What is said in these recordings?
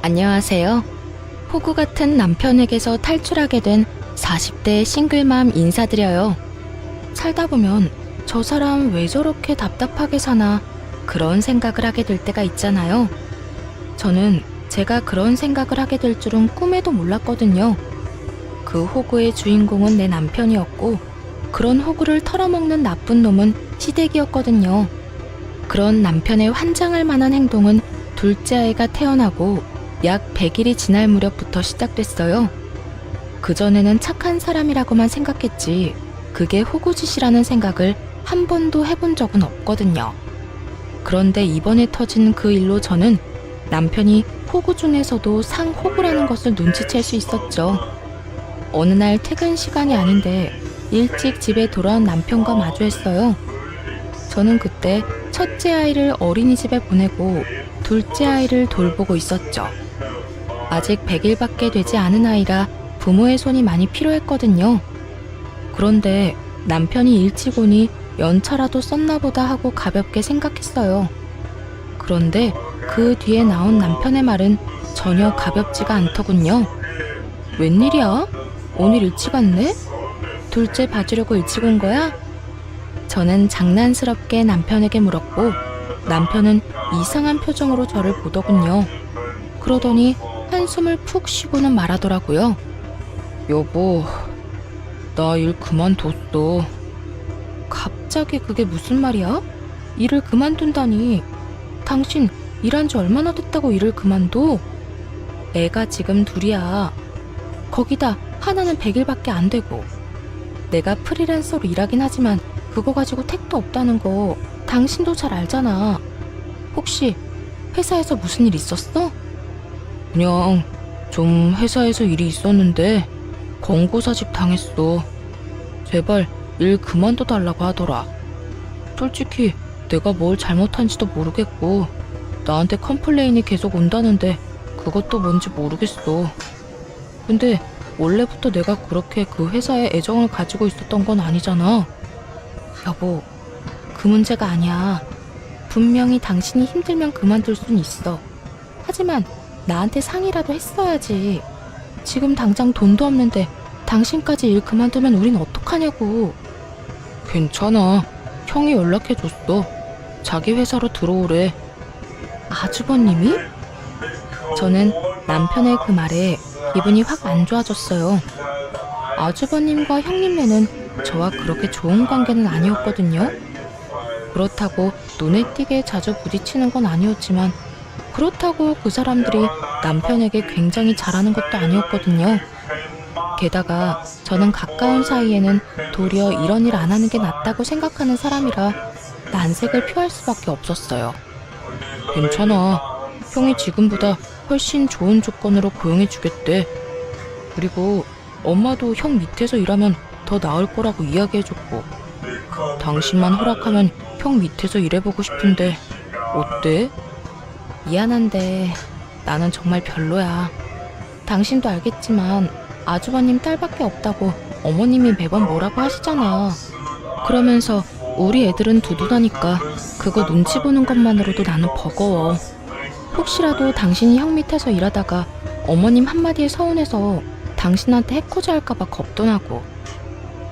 안녕하세요. 호구 같은 남편에게서 탈출하게 된 40대 싱글맘 인사드려요. 살다 보면 저 사람 왜 저렇게 답답하게 사나 그런 생각을 하게 될 때가 있잖아요. 저는 제가 그런 생각을 하게 될 줄은 꿈에도 몰랐거든요. 그 호구의 주인공은 내 남편이었고 그런 호구를 털어먹는 나쁜 놈은 시댁이었거든요. 그런 남편의 환장할 만한 행동은 둘째 아이가 태어나고 약 100일이 지날 무렵부터 시작됐어요. 그전에는 착한 사람이라고만 생각했지 그게 호구짓이라는 생각을 한 번도 해본 적은 없거든요. 그런데 이번에 터진 그 일로 저는 남편이 호구 중에서도 상호구라는 것을 눈치챌 수 있었죠. 어느 날 퇴근 시간이 아닌데 일찍 집에 돌아온 남편과 마주했어요. 저는 그때 첫째 아이를 어린이집에 보내고 둘째 아이를 돌보고 있었죠. 아직 100일밖에 되지 않은 아이라 부모의 손이 많이 필요했거든요. 그런데 남편이 일찍 오니 연차라도 썼나 보다 하고 가볍게 생각했어요. 그런데 그 뒤에 나온 남편의 말은 전혀 가볍지가 않더군요. 웬일이야? 오늘 일찍 왔네? 둘째 봐주려고 일찍 온 거야? 저는 장난스럽게 남편에게 물었고 남편은 이상한 표정으로 저를 보더군요. 그러더니 한숨을 푹 쉬고는 말하더라고요. 여보, 나 일 그만뒀어. 갑자기 그게 무슨 말이야? 일을 그만둔다니. 당신 일한 지 얼마나 됐다고 일을 그만둬? 애가 지금 둘이야. 거기다 하나는 100일밖에 안 되고. 내가 프리랜서로 일하긴 하지만 그거 가지고 택도 없다는 거 당신도 잘 알잖아. 혹시 회사에서 무슨 일 있었어? 그냥 좀 회사에서 일이 있었는데 권고사직 당했어. 제발 일 그만둬달라고 하더라. 솔직히 내가 뭘 잘못한지도 모르겠고 나한테 컴플레인이 계속 온다는데 그것도 뭔지 모르겠어. 근데 원래부터 내가 그렇게 그 회사에 애정을 가지고 있었던 건 아니잖아. 여보, 그 문제가 아니야. 분명히 당신이 힘들면 그만둘 순 있어. 하지만 나한테 상의라도 했어야지. 지금 당장 돈도 없는데 당신까지 일 그만두면 우린 어떡하냐고. 괜찮아. 형이 연락해줬어. 자기 회사로 들어오래. 아주버님이? 저는 남편의 그 말에 기분이 확 안 좋아졌어요. 아주버님과 형님네는 저와 그렇게 좋은 관계는 아니었거든요. 그렇다고 눈에 띄게 자주 부딪히는 건 아니었지만 그렇다고 그 사람들이 남편에게 굉장히 잘하는 것도 아니었거든요. 게다가 저는 가까운 사이에는 도리어 이런 일 안 하는 게 낫다고 생각하는 사람이라 난색을 표할 수밖에 없었어요. 괜찮아. 형이 지금보다 훨씬 좋은 조건으로 고용해 주겠대. 그리고 엄마도 형 밑에서 일하면 더 나을 거라고 이야기해줬고 당신만 허락하면 형 밑에서 일해보고 싶은데 어때? 미안한데 나는 정말 별로야. 당신도 알겠지만 아주버님 딸밖에 없다고 어머님이 매번 뭐라고 하시잖아. 그러면서 우리 애들은 두둔하니까 그거 눈치 보는 것만으로도 나는 버거워. 혹시라도 당신이 형 밑에서 일하다가 어머님 한마디에 서운해서 당신한테 해코지 할까봐 겁도 나고.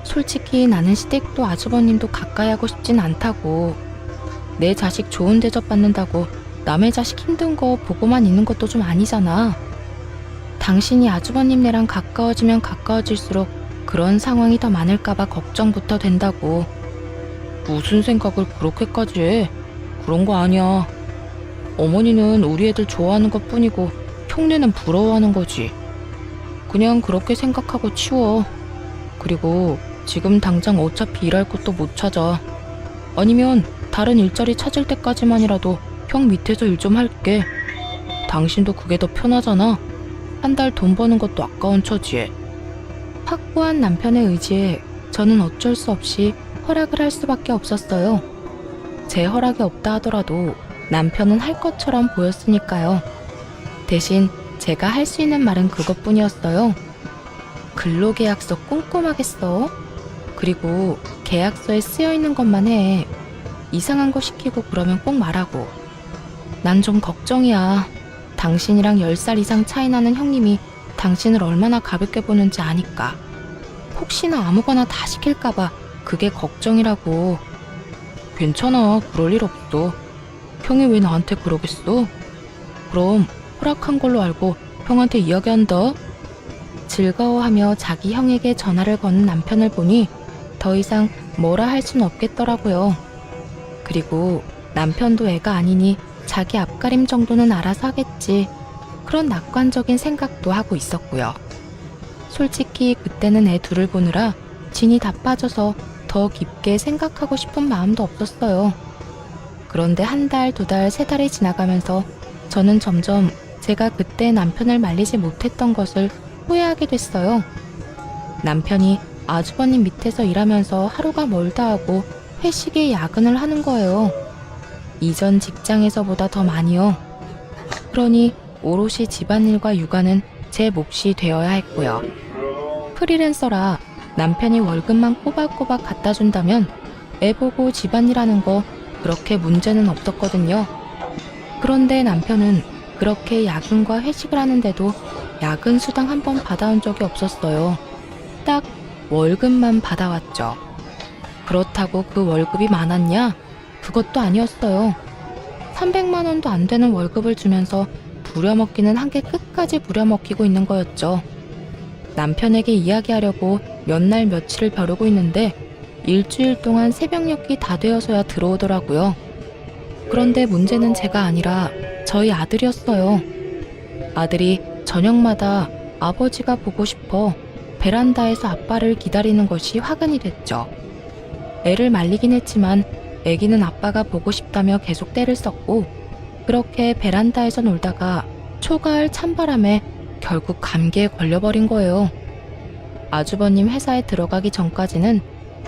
솔직히 나는 시댁도 아주버님도 가까이 하고 싶진 않다고. 내 자식 좋은 대접 받는다고 남의 자식 힘든 거 보고만 있는 것도 좀 아니잖아. 당신이 아주버님네랑 가까워지면 가까워질수록 그런 상황이 더 많을까봐 걱정부터 된다고. 무슨 생각을 그렇게까지 해? 그런 거 아니야. 어머니는 우리 애들 좋아하는 것 뿐이고 형네는 부러워하는 거지. 그냥 그렇게 생각하고 치워. 그리고 지금 당장 어차피 일할 곳도 못 찾아. 아니면 다른 일자리 찾을 때까지만이라도 형 밑에서 일 좀 할게. 당신도 그게 더 편하잖아. 한 달 돈 버는 것도 아까운 처지에. 확고한 남편의 의지에 저는 어쩔 수 없이 허락을 할 수밖에 없었어요. 제 허락이 없다 하더라도 남편은 할 것처럼 보였으니까요. 대신 제가 할 수 있는 말은 그것뿐이었어요. 근로계약서 꼼꼼하게 써. 그리고 계약서에 쓰여있는 것만 해. 이상한 거 시키고 그러면 꼭 말하고. 난 좀 걱정이야. 당신이랑 10살 이상 차이 나는 형님이 당신을 얼마나 가볍게 보는지 아니까. 혹시나 아무거나 다 시킬까봐 그게 걱정이라고. 괜찮아, 그럴 일 없어. 형이 왜 나한테 그러겠어? 그럼 허락한 걸로 알고 형한테 이야기한다. 즐거워하며 자기 형에게 전화를 거는 남편을 보니 더 이상 뭐라 할 순 없겠더라고요. 그리고 남편도 애가 아니니 자기 앞가림 정도는 알아서 하겠지. 그런 낙관적인 생각도 하고 있었고요. 솔직히 그때는 애 둘을 보느라 진이 다 빠져서 더 깊게 생각하고 싶은 마음도 없었어요. 그런데 한 달, 두 달, 세 달이 지나가면서 저는 점점 제가 그때 남편을 말리지 못했던 것을 후회하게 됐어요. 남편이 아주버님 밑에서 일하면서 하루가 멀다 하고 회식에 야근을 하는 거예요. 이전 직장에서보다 더 많이요. 그러니 오롯이 집안일과 육아는 제 몫이 되어야 했고요. 프리랜서라 남편이 월급만 꼬박꼬박 갖다 준다면 애 보고 집안일하는 거 그렇게 문제는 없었거든요. 그런데 남편은 그렇게 야근과 회식을 하는데도 야근 수당 한 번 받아온 적이 없었어요. 딱 월급만 받아왔죠. 그렇다고 그 월급이 많았냐? 그것도 아니었어요. 300만 원도 안 되는 월급을 주면서 부려먹기는 한개 끝까지 부려먹히고 있는 거였죠. 남편에게 이야기하려고 몇 날 며칠을 벼르고 있는데 일주일 동안 새벽녘이 다 되어서야 들어오더라고요. 그런데 문제는 제가 아니라 저희 아들이었어요. 아들이 저녁마다 아버지가 보고 싶어 베란다에서 아빠를 기다리는 것이 화근이 됐죠. 애를 말리긴 했지만 애기는 아빠가 보고 싶다며 계속 떼를 썼고 그렇게 베란다에서 놀다가 초가을 찬바람에 결국 감기에 걸려버린 거예요. 아주버님 회사에 들어가기 전까지는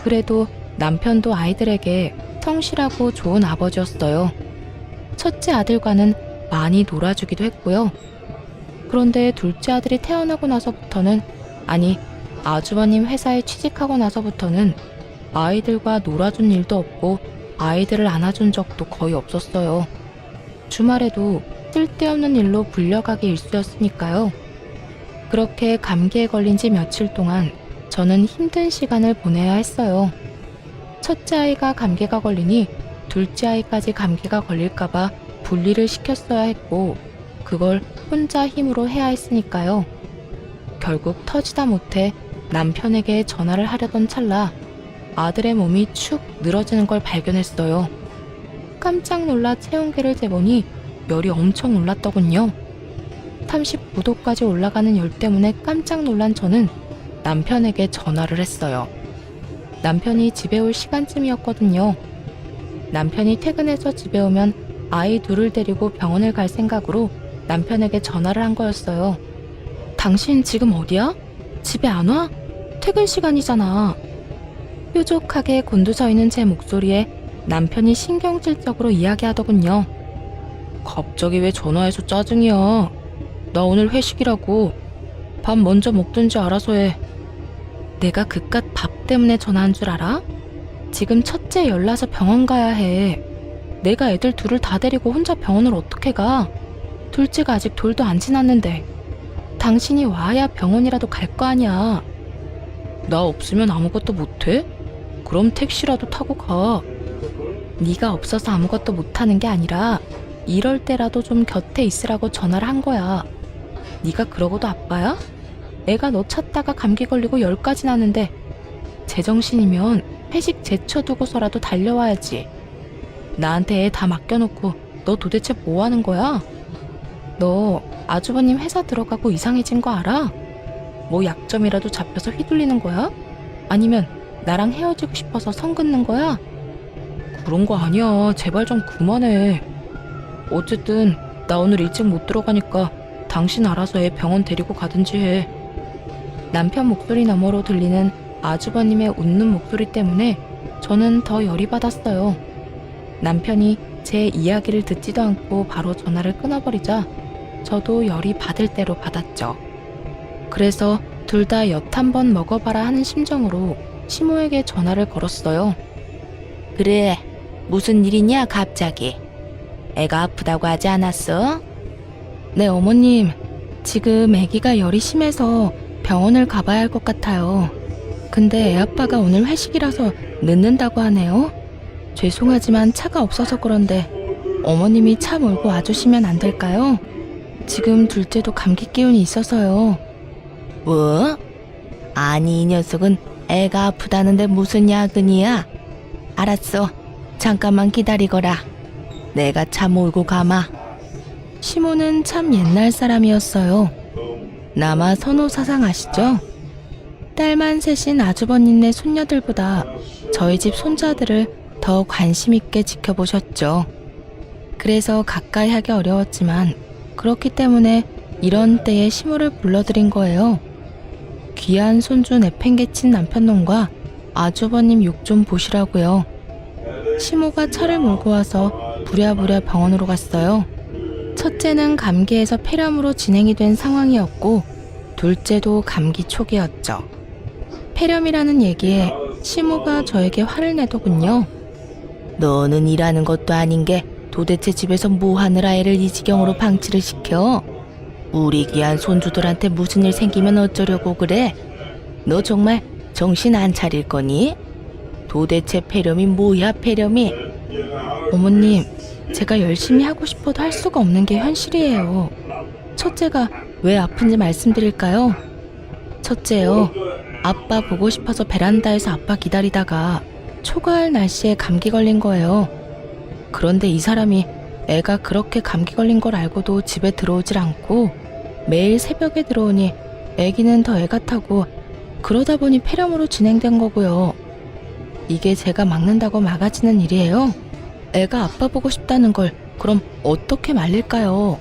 그래도 남편도 아이들에게 성실하고 좋은 아버지였어요. 첫째 아들과는 많이 놀아주기도 했고요. 그런데 둘째 아들이 태어나고 나서부터는, 아니, 아주버님 회사에 취직하고 나서부터는 아이들과 놀아준 일도 없고 아이들을 안아준 적도 거의 없었어요. 주말에도 쓸데없는 일로 불려가기 일쑤였으니까요. 그렇게 감기에 걸린 지 며칠 동안 저는 힘든 시간을 보내야 했어요. 첫째 아이가 감기가 걸리니 둘째 아이까지 감기가 걸릴까봐 분리를 시켰어야 했고 그걸 혼자 힘으로 해야 했으니까요. 결국 터지다 못해 남편에게 전화를 하려던 찰나 아들의 몸이 축 늘어지는 걸 발견했어요. 깜짝 놀라 체온계를 재보니 열이 엄청 올랐더군요. 39도까지 올라가는 열 때문에 깜짝 놀란 저는 남편에게 전화를 했어요. 남편이 집에 올 시간쯤이었거든요. 남편이 퇴근해서 집에 오면 아이 둘을 데리고 병원을 갈 생각으로 남편에게 전화를 한 거였어요. 당신 지금 어디야? 집에 안 와? 퇴근 시간이잖아. 뾰족하게 곤두서 있는 제 목소리에 남편이 신경질적으로 이야기하더군요. 갑자기 왜 전화해서 짜증이야? 나 오늘 회식이라고. 밥 먼저 먹든지 알아서 해. 내가 그깟 밥 때문에 전화한 줄 알아? 지금 첫째 열나서 병원 가야 해. 내가 애들 둘을 다 데리고 혼자 병원을 어떻게 가? 둘째가 아직 돌도 안 지났는데. 당신이 와야 병원이라도 갈 거 아니야. 나 없으면 아무것도 못해? 그럼 택시라도 타고 가. 네가 없어서 아무것도 못하는 게 아니라 이럴 때라도 좀 곁에 있으라고 전화를 한 거야. 네가 그러고도 아빠야? 애가 너 찾다가 감기 걸리고 열까지 나는데 제정신이면 회식 제쳐두고서라도 달려와야지. 나한테 애 다 맡겨놓고 너 도대체 뭐 하는 거야? 너 아주버님 회사 들어가고 이상해진 거 알아? 뭐 약점이라도 잡혀서 휘둘리는 거야? 아니면 나랑 헤어지고 싶어서 선 긋는 거야? 그런 거 아니야. 제발 좀 그만해. 어쨌든 나 오늘 일찍 못 들어가니까 당신 알아서 애 병원 데리고 가든지 해. 남편 목소리 너머로 들리는 아주버님의 웃는 목소리 때문에 저는 더 열이 받았어요. 남편이 제 이야기를 듣지도 않고 바로 전화를 끊어버리자 저도 열이 받을 대로 받았죠. 그래서 둘 다 엿 한 번 먹어봐라 하는 심정으로 시모에게 전화를 걸었어요. 그래, 무슨 일이냐 갑자기? 애가 아프다고 하지 않았어? 네, 어머님. 지금 아기가 열이 심해서 병원을 가봐야 할 것 같아요. 근데 애 아빠가 오늘 회식이라서 늦는다고 하네요. 죄송하지만 차가 없어서 그런데 어머님이 차 몰고 와주시면 안 될까요? 지금 둘째도 감기 기운이 있어서요. 뭐? 아니, 이 녀석은 애가 아프다는데 무슨 야근이야? 알았어. 잠깐만 기다리거라. 내가 차 몰고 가마. 시모는 참 옛날 사람이었어요. 남아 선호 사상 아시죠? 딸만 셋인 아주버님네 손녀들보다 저희 집 손자들을 더 관심 있게 지켜보셨죠. 그래서 가까이 하기 어려웠지만 그렇기 때문에 이런 때에 시모를 불러드린 거예요. 귀한 손주 내팽개친 남편놈과 아주버님 욕 좀 보시라고요. 시모가 차를 몰고 와서 부랴부랴 병원으로 갔어요. 첫째는 감기에서 폐렴으로 진행이 된 상황이었고 둘째도 감기 초기였죠. 폐렴이라는 얘기에 시모가 저에게 화를 내더군요. 너는 일하는 것도 아닌 게 도대체 집에서 뭐 하느라 애를 이 지경으로 방치를 시켜? 우리 귀한 손주들한테 무슨 일 생기면 어쩌려고 그래? 너 정말 정신 안 차릴 거니? 도대체 폐렴이 뭐야, 폐렴이? 어머님, 제가 열심히 하고 싶어도 할 수가 없는 게 현실이에요. 첫째가 왜 아픈지 말씀드릴까요? 첫째요, 아빠 보고 싶어서 베란다에서 아빠 기다리다가 초가을 날씨에 감기 걸린 거예요. 그런데 이 사람이 애가 그렇게 감기 걸린 걸 알고도 집에 들어오질 않고 매일 새벽에 들어오니 애기는 더 애 같다고 그러다 보니 폐렴으로 진행된 거고요. 이게 제가 막는다고 막아지는 일이에요? 애가 아빠 보고 싶다는 걸 그럼 어떻게 말릴까요?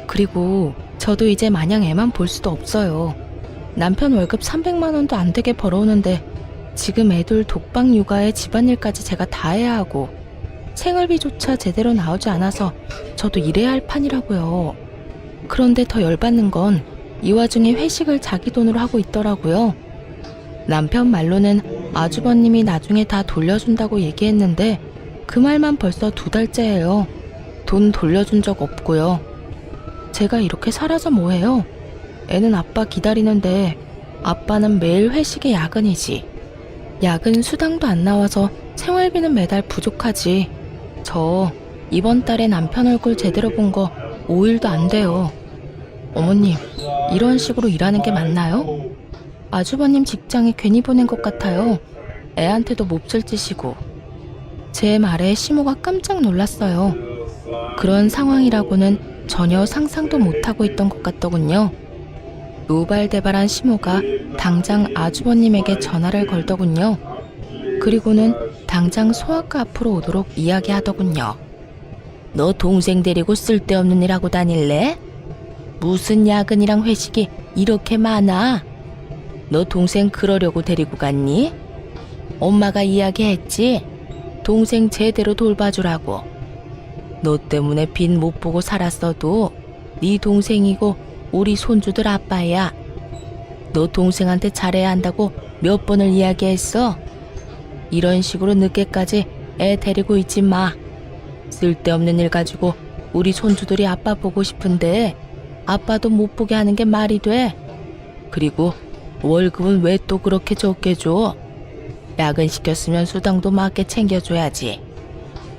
그리고 저도 이제 마냥 애만 볼 수도 없어요. 남편 월급 300만 원도 안 되게 벌어오는데 지금 애들 독방 육아에 집안일까지 제가 다 해야 하고 생활비조차 제대로 나오지 않아서 저도 일해야 할 판이라고요. 그런데 더 열받는 건 이 와중에 회식을 자기 돈으로 하고 있더라고요. 남편 말로는 아주버님이 나중에 다 돌려준다고 얘기했는데 그 말만 벌써 2달째예요. 돈 돌려준 적 없고요. 제가 이렇게 살아서 뭐해요? 애는 아빠 기다리는데 아빠는 매일 회식에 야근이지. 야근 수당도 안 나와서 생활비는 매달 부족하지. 저 이번 달에 남편 얼굴 제대로 본 거 5일도 안 돼요. 어머님, 이런 식으로 일하는 게 맞나요? 아주버님 직장에 괜히 보낸 것 같아요. 애한테도 몹쓸 짓이고. 제 말에 시모가 깜짝 놀랐어요. 그런 상황이라고는 전혀 상상도 못하고 있던 것 같더군요. 노발대발한 시모가 당장 아주버님에게 전화를 걸더군요. 그리고는 당장 소아과 앞으로 오도록 이야기하더군요. 너 동생 데리고 쓸데없는 일 하고 다닐래? 무슨 야근이랑 회식이 이렇게 많아? 너 동생 그러려고 데리고 갔니? 엄마가 이야기했지? 동생 제대로 돌봐주라고. 너 때문에 빚 못 보고 살았어도 네 동생이고 우리 손주들 아빠야. 너 동생한테 잘해야 한다고 몇 번을 이야기했어? 이런 식으로 늦게까지 애 데리고 있지 마. 쓸데없는 일 가지고 우리 손주들이 아빠 보고 싶은데 아빠도 못 보게 하는 게 말이 돼? 그리고 월급은 왜 또 그렇게 적게 줘? 야근 시켰으면 수당도 맞게 챙겨줘야지.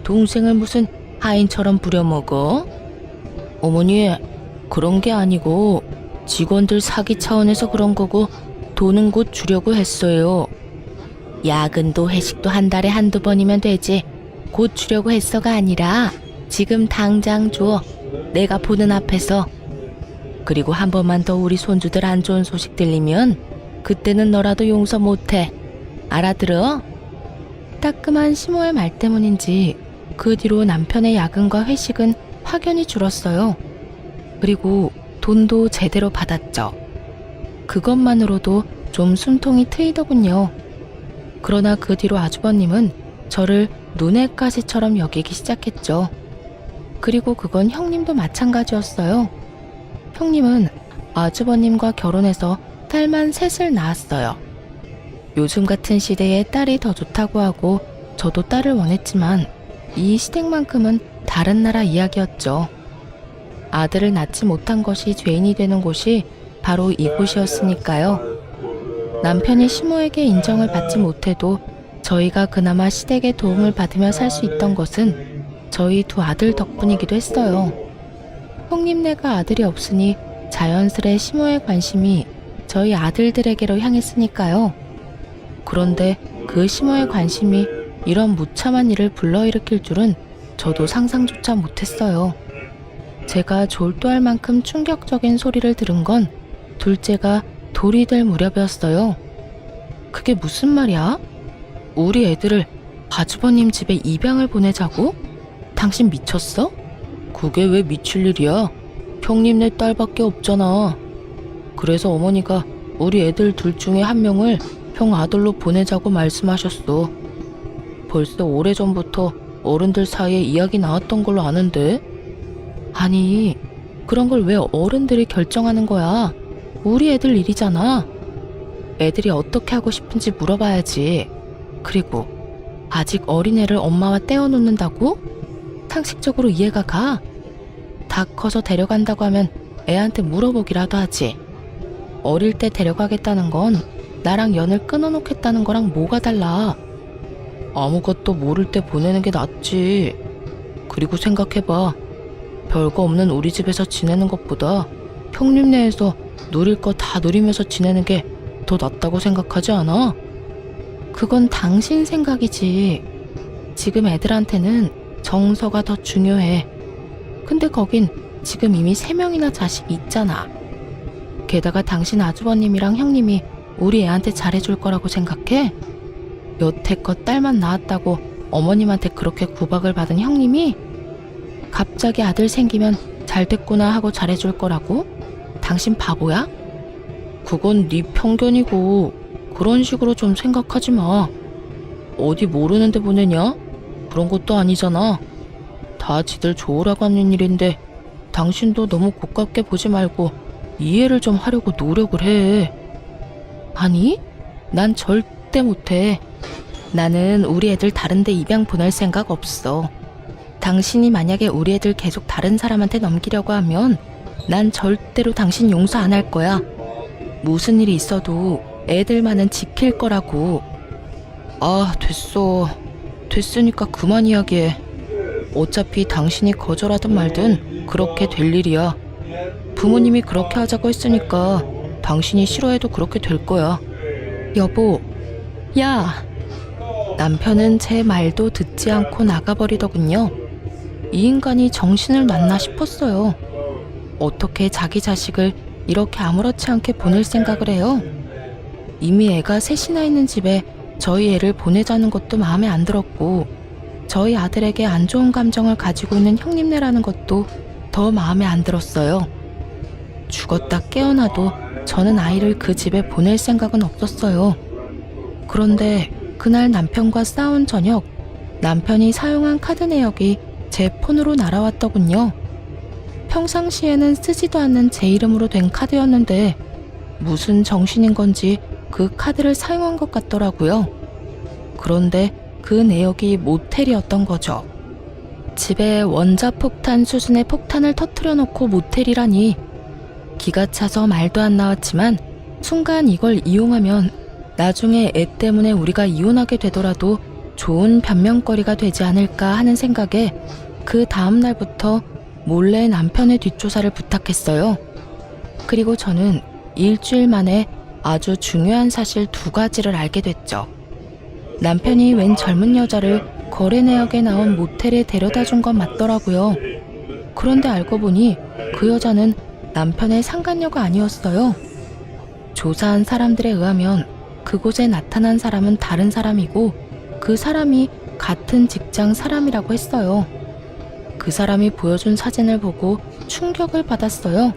동생을 무슨 하인처럼 부려먹어? 어머니, 그런 게 아니고 직원들 사기 차원에서 그런 거고 돈은 곧 주려고 했어요. 야근도 회식도 한 달에 한두 번이면 되지. 곧 주려고 했어가 아니라 지금 당장 줘. 내가 보는 앞에서. 그리고 한 번만 더 우리 손주들 안 좋은 소식 들리면 그때는 너라도 용서 못해. 알아들어? 따끔한 시모의 말 때문인지 그 뒤로 남편의 야근과 회식은 확연히 줄었어요. 그리고 돈도 제대로 받았죠. 그것만으로도 좀 숨통이 트이더군요. 그러나 그 뒤로 아주버님은 저를 눈의 가시처럼 여기기 시작했죠. 그리고 그건 형님도 마찬가지였어요. 형님은 아주버님과 결혼해서 딸만 셋을 낳았어요. 요즘 같은 시대에 딸이 더 좋다고 하고 저도 딸을 원했지만 이 시댁만큼은 다른 나라 이야기였죠. 아들을 낳지 못한 것이 죄인이 되는 곳이 바로 이곳이었으니까요. 남편이 시모에게 인정을 받지 못해도 저희가 그나마 시댁의 도움을 받으며 살 수 있던 것은 저희 두 아들 덕분이기도 했어요. 형님네가 아들이 없으니 자연스레 시모의 관심이 저희 아들들에게로 향했으니까요. 그런데 그 시모의 관심이 이런 무참한 일을 불러일으킬 줄은 저도 상상조차 못했어요. 제가 졸도할 만큼 충격적인 소리를 들은 건 둘째가 돌이 될 무렵이었어요. 그게 무슨 말이야? 우리 애들을 아주버님 집에 입양을 보내자고? 당신 미쳤어? 그게 왜 미칠 일이야? 형님네 딸밖에 없잖아. 그래서 어머니가 우리 애들 둘 중에 한 명을 형 아들로 보내자고 말씀하셨어. 벌써 오래전부터 어른들 사이에 이야기 나왔던 걸로 아는데? 아니, 그런 걸 왜 어른들이 결정하는 거야? 우리 애들 일이잖아. 애들이 어떻게 하고 싶은지 물어봐야지. 그리고 아직 어린애를 엄마와 떼어놓는다고? 상식적으로 이해가 가? 다 커서 데려간다고 하면 애한테 물어보기라도 하지. 어릴 때 데려가겠다는 건 나랑 연을 끊어놓겠다는 거랑 뭐가 달라? 아무것도 모를 때 보내는 게 낫지. 그리고 생각해봐. 별거 없는 우리 집에서 지내는 것보다 형님네에서 누릴 거 다 누리면서 지내는 게 더 낫다고 생각하지 않아? 그건 당신 생각이지. 지금 애들한테는 정서가 더 중요해. 근데 거긴 지금 이미 3명이나 자식이 있잖아. 게다가 당신 아주버님이랑 형님이 우리 애한테 잘해줄 거라고 생각해? 여태껏 딸만 낳았다고 어머님한테 그렇게 구박을 받은 형님이 갑자기 아들 생기면 잘 됐구나 하고 잘해줄 거라고? 당신 바보야? 그건 네 편견이고 그런 식으로 좀 생각하지 마. 어디 모르는데 보내냐? 그런 것도 아니잖아. 다 지들 좋으라고 하는 일인데 당신도 너무 고깝게 보지 말고 이해를 좀 하려고 노력을 해. 아니, 난 절대 못해. 나는 우리 애들 다른 데 입양 보낼 생각 없어. 당신이 만약에 우리 애들 계속 다른 사람한테 넘기려고 하면 난 절대로 당신 용서 안 할 거야. 무슨 일이 있어도 애들만은 지킬 거라고. 아, 됐어. 됐으니까 그만 이야기해. 어차피 당신이 거절하든 말든 그렇게 될 일이야. 부모님이 그렇게 하자고 했으니까 당신이 싫어해도 그렇게 될 거야. 여보, 야! 남편은 제 말도 듣지 않고 나가버리더군요. 이 인간이 정신을 놨나 싶었어요. 어떻게 자기 자식을 이렇게 아무렇지 않게 보낼 생각을 해요? 이미 애가 셋이나 있는 집에 저희 애를 보내자는 것도 마음에 안 들었고, 저희 아들에게 안 좋은 감정을 가지고 있는 형님네라는 것도 더 마음에 안 들었어요. 죽었다 깨어나도 저는 아이를 그 집에 보낼 생각은 없었어요. 그런데 그날 남편과 싸운 저녁, 남편이 사용한 카드 내역이 제 폰으로 날아왔더군요. 평상시에는 쓰지도 않는 제 이름으로 된 카드였는데 무슨 정신인 건지 그 카드를 사용한 것 같더라고요. 그런데 그 내역이 모텔이었던 거죠. 집에 원자폭탄 수준의 폭탄을 터뜨려 놓고 모텔이라니. 기가 차서 말도 안 나왔지만 순간 이걸 이용하면 나중에 애 때문에 우리가 이혼하게 되더라도 좋은 변명거리가 되지 않을까 하는 생각에 그 다음 날부터 몰래 남편의 뒷조사를 부탁했어요. 그리고 저는 일주일 만에 아주 중요한 사실 2가지를 알게 됐죠. 남편이 웬 젊은 여자를 거래 내역에 나온 모텔에 데려다 준 건 맞더라고요. 그런데 알고 보니 그 여자는 남편의 상간녀가 아니었어요. 조사한 사람들에 의하면 그곳에 나타난 사람은 다른 사람이고 그 사람이 같은 직장 사람이라고 했어요. 그 사람이 보여준 사진을 보고 충격을 받았어요.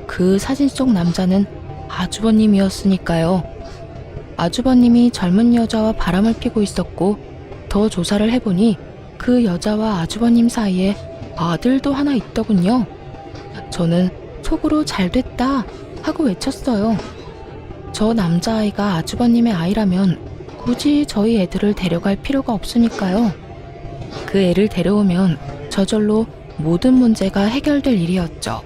그 사진 속 남자는 아주버님이었으니까요. 아주버님이 젊은 여자와 바람을 피고 있었고 더 조사를 해보니 그 여자와 아주버님 사이에 아들도 하나 있더군요. 저는 속으로 잘됐다 하고 외쳤어요. 저 남자아이가 아주버님의 아이라면 굳이 저희 애들을 데려갈 필요가 없으니까요. 그 애를 데려오면 저절로 모든 문제가 해결될 일이었죠.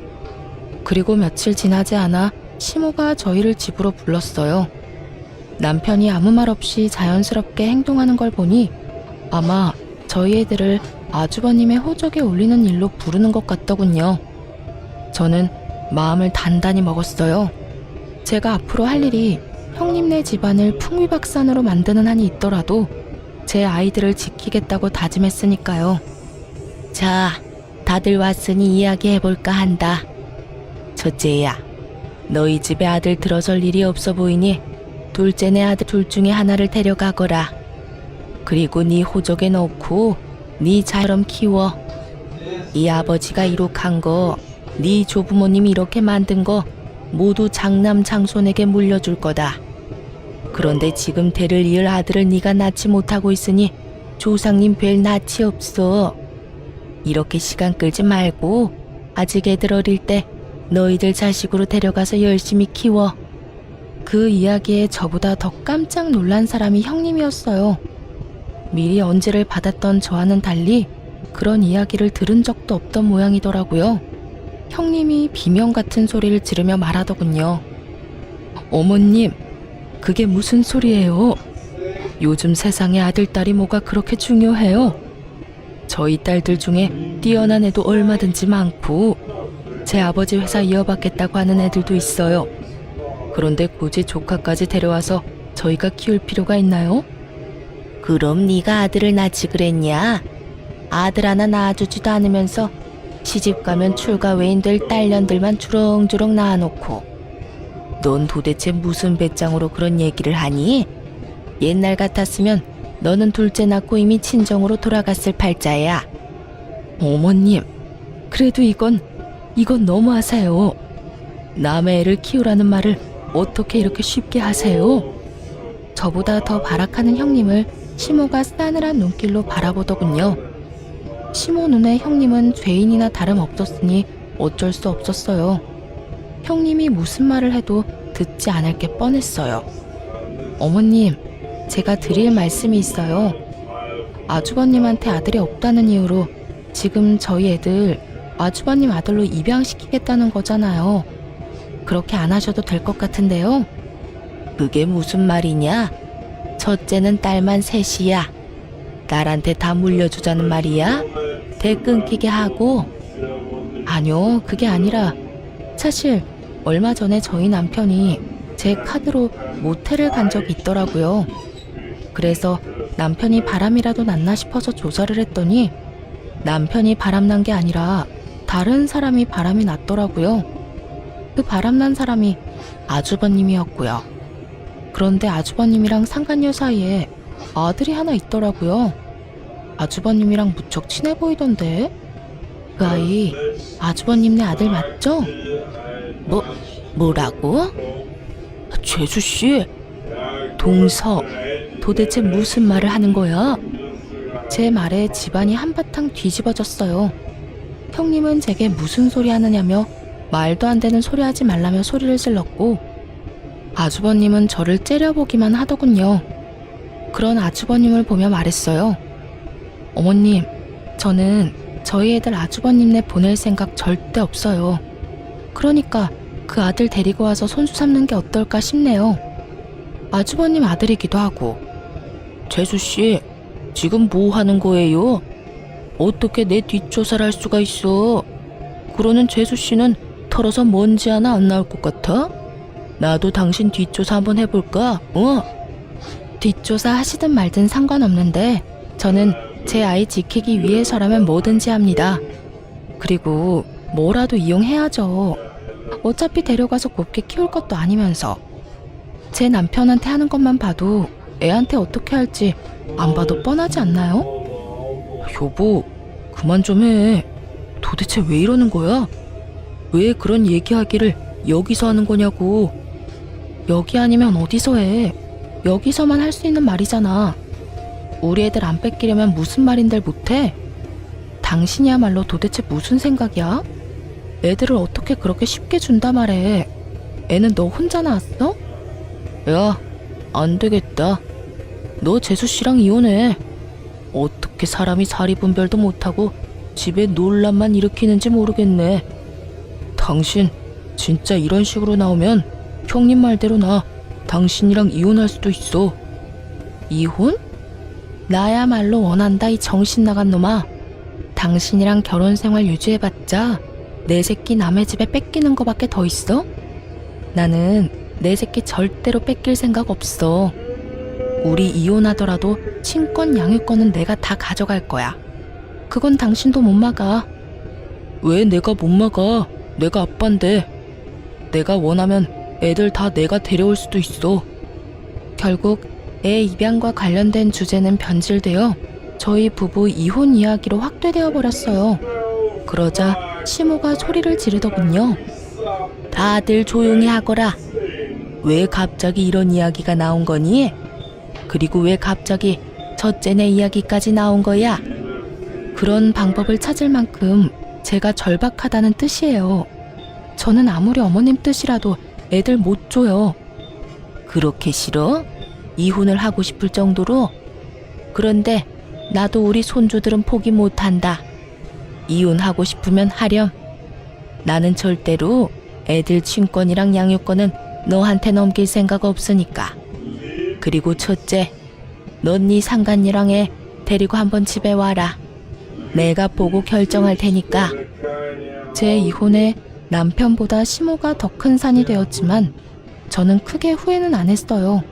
그리고 며칠 지나지 않아 시모가 저희를 집으로 불렀어요. 남편이 아무 말 없이 자연스럽게 행동하는 걸 보니 아마 저희 애들을 아주버님의 호적에 올리는 일로 부르는 것 같더군요. 저는 마음을 단단히 먹었어요. 제가 앞으로 할 일이 형님네 집안을 풍비박산으로 만드는 한이 있더라도 제 아이들을 지키겠다고 다짐했으니까요. 자, 다들 왔으니 이야기해볼까 한다. 첫째야, 너희 집에 아들 들어설 일이 없어 보이니 둘째네 아들 둘 중에 하나를 데려가거라. 그리고 네 호적에 넣고 네 자처럼 키워. 이 아버지가 이룩한 거, 네 조부모님이 이렇게 만든 거 모두 장남 장손에게 물려줄 거다. 그런데 지금 대를 이을 아들을 네가 낳지 못하고 있으니 조상님 뵐 낯이 없어. 이렇게 시간 끌지 말고 아직 애들 어릴 때 너희들 자식으로 데려가서 열심히 키워. 그 이야기에 저보다 더 깜짝 놀란 사람이 형님이었어요. 미리 언지를 받았던 저와는 달리 그런 이야기를 들은 적도 없던 모양이더라고요. 형님이 비명 같은 소리를 지르며 말하더군요. 어머님, 그게 무슨 소리예요? 요즘 세상에 아들딸이 뭐가 그렇게 중요해요? 저희 딸들 중에 뛰어난 애도 얼마든지 많고 제 아버지 회사 이어받겠다고 하는 애들도 있어요. 그런데 굳이 조카까지 데려와서 저희가 키울 필요가 있나요? 그럼 네가 아들을 낳지 그랬냐? 아들 하나 낳아주지도 않으면서 시집가면 출가 외인 될 딸년들만 주렁주렁 낳아놓고 넌 도대체 무슨 배짱으로 그런 얘기를 하니? 옛날 같았으면 너는 둘째 낳고 이미 친정으로 돌아갔을 팔자야. 어머님, 그래도 이건 너무하세요. 남의 애를 키우라는 말을 어떻게 이렇게 쉽게 하세요? 저보다 더 발악하는 형님을 시모가 싸늘한 눈길로 바라보더군요. 시모 눈에 형님은 죄인이나 다름없었으니 어쩔 수 없었어요. 형님이 무슨 말을 해도 듣지 않을 게 뻔했어요. 어머님, 제가 드릴 말씀이 있어요. 아주버님한테 아들이 없다는 이유로 지금 저희 애들 아주버님 아들로 입양시키겠다는 거잖아요. 그렇게 안 하셔도 될 것 같은데요. 그게 무슨 말이냐? 첫째는 딸만 셋이야. 딸한테 다 물려주자는 말이야? 대 끊기게 하고. 아니요, 그게 아니라 사실 얼마 전에 저희 남편이 제 카드로 모텔을 간 적이 있더라고요. 그래서 남편이 바람이라도 났나 싶어서 조사를 했더니 남편이 바람난 게 아니라 다른 사람이 바람이 났더라고요. 그 바람난 사람이 아주버님이었고요. 그런데 아주버님이랑 상간녀 사이에 아들이 하나 있더라고요. 아주버님이랑 무척 친해 보이던데. 그 아이 아주버님네 아들 맞죠? 뭐라고? 죄수씨, 동서, 도대체 무슨 말을 하는 거야? 제 말에 집안이 한바탕 뒤집어졌어요. 형님은 제게 무슨 소리 하느냐며 말도 안 되는 소리 하지 말라며 소리를 질렀고 아주버님은 저를 째려보기만 하더군요. 그런 아주버님을 보며 말했어요. 어머님, 저는 저희 애들 아주버님네 보낼 생각 절대 없어요. 그러니까 그 아들 데리고 와서 손수 삼는 게 어떨까 싶네요. 아주버님 아들이기도 하고. 재수씨, 지금 뭐 하는 거예요? 어떻게 내 뒷조사를 할 수가 있어? 그러는 재수씨는 털어서 먼지 하나 안 나올 것 같아? 나도 당신 뒷조사 한번 해볼까? 뒷조사 하시든 말든 상관없는데 저는 제 아이 지키기 위해서라면 뭐든지 합니다. 그리고 뭐라도 이용해야죠. 어차피 데려가서 곱게 키울 것도 아니면서. 제 남편한테 하는 것만 봐도 애한테 어떻게 할지 안 봐도 뻔하지 않나요? 여보, 그만 좀 해. 도대체 왜 이러는 거야? 왜 그런 얘기하기를 여기서 하는 거냐고. 여기 아니면 어디서 해. 여기서만 할 수 있는 말이잖아. 우리 애들 안 뺏기려면 무슨 말인들 못해? 당신이야말로 도대체 무슨 생각이야? 애들을 어떻게 그렇게 쉽게 준다 말해. 애는 너 혼자 낳았어? 야, 안 되겠다. 너 재수씨랑 이혼해. 어떻게 사람이 사리 분별도 못하고 집에 논란만 일으키는지 모르겠네. 당신 진짜 이런 식으로 나오면 형님 말대로 나 당신이랑 이혼할 수도 있어. 이혼? 나야말로 원한다, 이 정신 나간 놈아. 당신이랑 결혼 생활 유지해봤자 내 새끼 남의 집에 뺏기는 거밖에 더 있어? 나는 내 새끼 절대로 뺏길 생각 없어. 우리 이혼하더라도 친권 양육권은 내가 다 가져갈 거야. 그건 당신도 못 막아. 왜 내가 못 막아? 내가 아빠인데. 내가 원하면 애들 다 내가 데려올 수도 있어. 결국 애 입양과 관련된 주제는 변질되어 저희 부부 이혼 이야기로 확대되어 버렸어요. 그러자 시모가 소리를 지르더군요. 다들 조용히 하거라. 왜 갑자기 이런 이야기가 나온 거니? 그리고 왜 갑자기 첫째네 이야기까지 나온 거야? 그런 방법을 찾을 만큼 제가 절박하다는 뜻이에요. 저는 아무리 어머님 뜻이라도 애들 못 줘요. 그렇게 싫어? 이혼을 하고 싶을 정도로? 그런데 나도 우리 손주들은 포기 못한다. 이혼하고 싶으면 하렴. 나는 절대로 애들 친권이랑 양육권은 너한테 넘길 생각 없으니까. 그리고 첫째, 넌 네 상간이랑 애 데리고 한번 집에 와라. 내가 보고 결정할 테니까. 제 이혼에 남편보다 시모가 더 큰 산이 되었지만 저는 크게 후회는 안 했어요.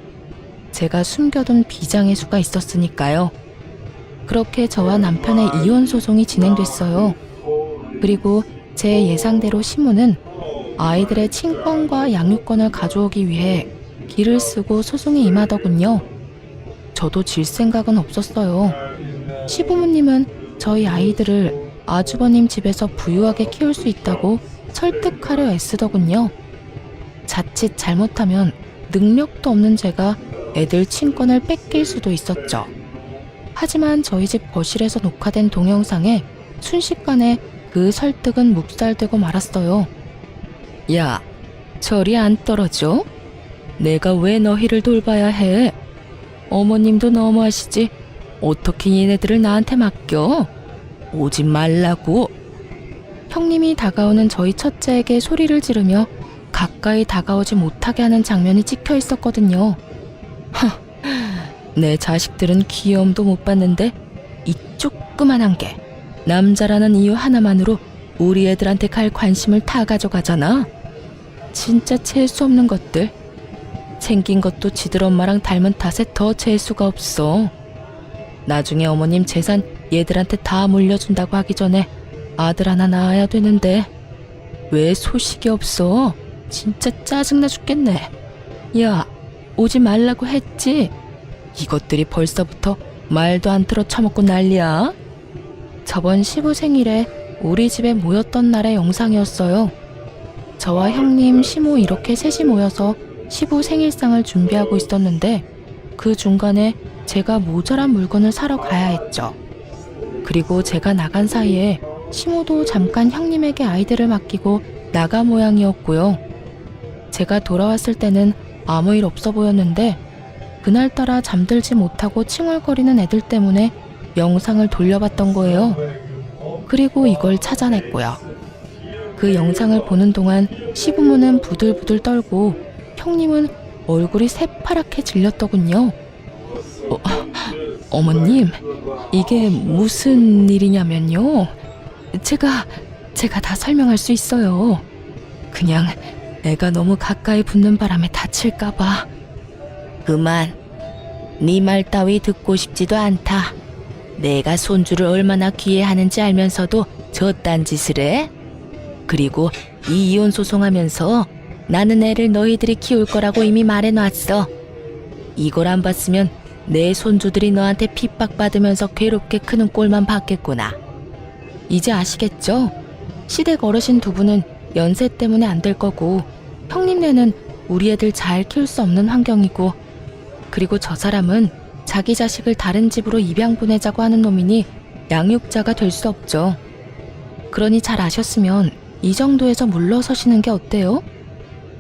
제가 숨겨둔 비장의 수가 있었으니까요. 그렇게 저와 남편의 이혼 소송이 진행됐어요. 그리고 제 예상대로 시모는 아이들의 친권과 양육권을 가져오기 위해 기를 쓰고 소송에 임하더군요. 저도 질 생각은 없었어요. 시부모님은 저희 아이들을 아주버님 집에서 부유하게 키울 수 있다고 설득하려 애쓰더군요. 자칫 잘못하면 능력도 없는 제가 애들 친권을 뺏길 수도 있었죠. 하지만 저희 집 거실에서 녹화된 동영상에 순식간에 그 설득은 묵살되고 말았어요. 야, 저리 안 떨어져? 내가 왜 너희를 돌봐야 해? 어머님도 너무하시지. 어떻게 얘네들을 나한테 맡겨? 오지 말라고. 형님이 다가오는 저희 첫째에게 소리를 지르며 가까이 다가오지 못하게 하는 장면이 찍혀 있었거든요. 내 자식들은 귀여움도 못 봤는데 이 조그만한 게 남자라는 이유 하나만으로 우리 애들한테 갈 관심을 다 가져가잖아. 진짜 재수 없는 것들. 생긴 것도 지들 엄마랑 닮은 탓에 더 재수가 없어. 나중에 어머님 재산 얘들한테 다 물려준다고 하기 전에 아들 하나 낳아야 되는데 왜 소식이 없어? 진짜 짜증나 죽겠네. 야, 오지 말라고 했지? 이것들이 벌써부터 말도 안 들어 처먹고 난리야. 저번 시부 생일에 우리 집에 모였던 날의 영상이었어요. 저와 형님, 시모 이렇게 셋이 모여서 시부 생일상을 준비하고 있었는데 그 중간에 제가 모자란 물건을 사러 가야 했죠. 그리고 제가 나간 사이에 시모도 잠깐 형님에게 아이들을 맡기고 나가 모양이었고요. 제가 돌아왔을 때는 아무 일 없어 보였는데 그날따라 잠들지 못하고 칭얼거리는 애들 때문에 영상을 돌려봤던 거예요. 그리고 이걸 찾아냈고요. 그 영상을 보는 동안 시부모는 부들부들 떨고 형님은 얼굴이 새파랗게 질렸더군요. 어머님, 이게 무슨 일이냐면요. 제가 다 설명할 수 있어요. 그냥 애가 너무 가까이 붙는 바람에 다칠까봐. 그만. 네 말 따위 듣고 싶지도 않다. 내가 손주를 얼마나 귀해하는지 알면서도 저딴 짓을 해? 그리고 이 이혼 소송하면서 나는 애를 너희들이 키울 거라고 이미 말해놨어. 이걸 안 봤으면 내 손주들이 너한테 핍박받으면서 괴롭게 크는 꼴만 봤겠구나. 이제 아시겠죠? 시댁 어르신 두 분은 연세 때문에 안 될 거고 형님네는 우리 애들 잘 키울 수 없는 환경이고 그리고 저 사람은 자기 자식을 다른 집으로 입양 보내자고 하는 놈이니 양육자가 될 수 없죠. 그러니 잘 아셨으면 이 정도에서 물러서시는 게 어때요?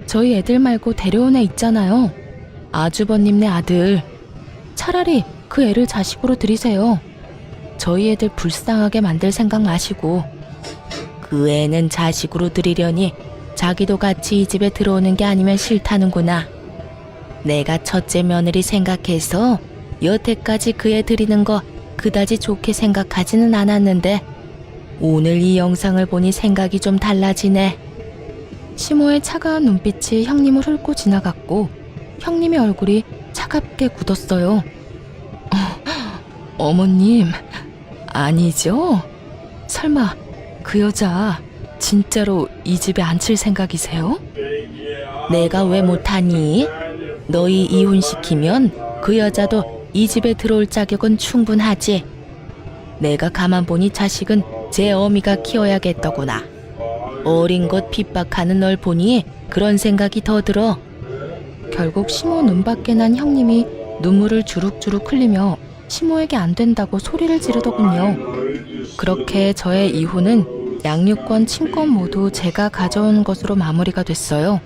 저희 애들 말고 데려온 애 있잖아요. 아주버님네 아들. 차라리 그 애를 자식으로 들이세요. 저희 애들 불쌍하게 만들 생각 마시고 그 애는 자식으로 들이려니 자기도 같이 이 집에 들어오는 게 아니면 싫다는구나. 내가 첫째 며느리 생각해서 여태까지 그 애 들이는 거 그다지 좋게 생각하지는 않았는데 오늘 이 영상을 보니 생각이 좀 달라지네. 시모의 차가운 눈빛이 형님을 훑고 지나갔고 형님의 얼굴이 차갑게 굳었어요. 어머님, 아니죠? 설마 그 여자 진짜로 이 집에 앉힐 생각이세요? 내가 왜 못하니? 너희 이혼시키면 그 여자도 이 집에 들어올 자격은 충분하지. 내가 가만 보니 자식은 제 어미가 키워야겠더구나. 어린 것 핍박하는 널 보니 그런 생각이 더 들어. 결국 시모 눈밖에 난 형님이 눈물을 주룩주룩 흘리며 시모에게 안 된다고 소리를 지르더군요. 그렇게 저의 이혼은 양육권, 친권 모두 제가 가져온 것으로 마무리가 됐어요.